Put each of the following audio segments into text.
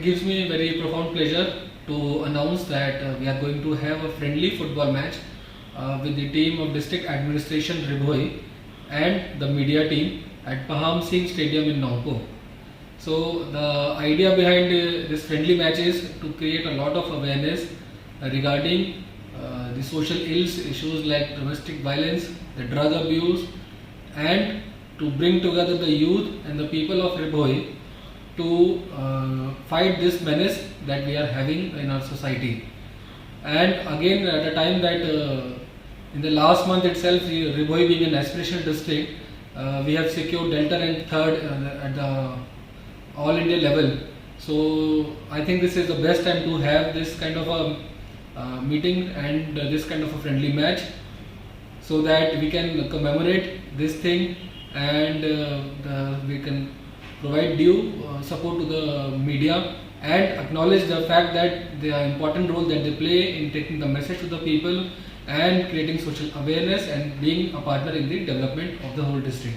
gives me very profound pleasure to announce that we are going to have a friendly football match with the team of District Administration BHOI and the media team at Paham Singh Stadium in NONGTHOH. So the idea behind this friendly match is to create a lot of awareness regarding the social ills issues like domestic violence, the drug abuse, and to bring together the youth and the people of BHOI to fight this menace that we are having in our society. And again, at a time that in the last month itself, BHOI being an aspirational district, we have secured Delta rank 3rd at the all India level. So I think this is the best time to have this kind of a meeting and this kind of a friendly match, so that we can commemorate this thing and we can provide due support to the media and acknowledge the fact that the important role that they play in taking the message to the people and creating social awareness and being a partner in the development of the whole district.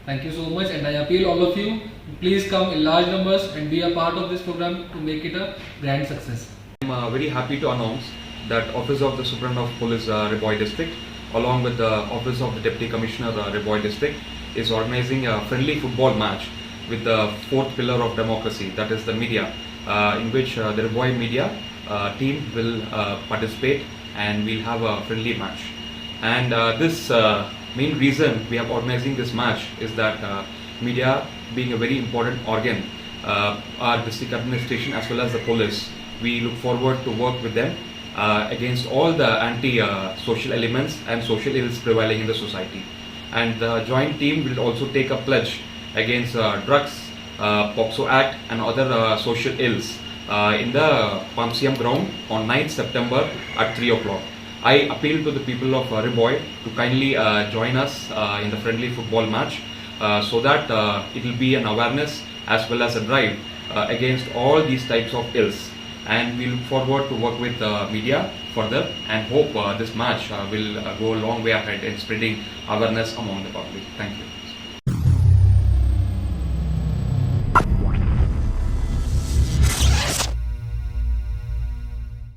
Thank you so much, and I appeal all of you, please come in large numbers and be a part of this program to make it a grand success. I'm very happy to announce that Office of the Superintendent of Police BHOI District along with the Office of the Deputy Commissioner BHOI District is organizing a friendly football match with the fourth pillar of democracy, that is the media, in which the BHOI media team will participate and we'll have a friendly match. And this main reason we are organizing this match is that media being a very important organ, our district administration as well as the police, we look forward to work with them against all the anti-social elements and social ills prevailing in the society. And the joint team will also take a pledge against drugs, POXO Act and other social ills in the PYNPHRIANG ground on 9th September at 3 o'clock. I appeal to the people of BHOI to kindly join us in the friendly football match so that it will be an awareness as well as a drive against all these types of ills. And we look forward to work with media further and hope this match will go a long way ahead in spreading awareness among the public. Thank you.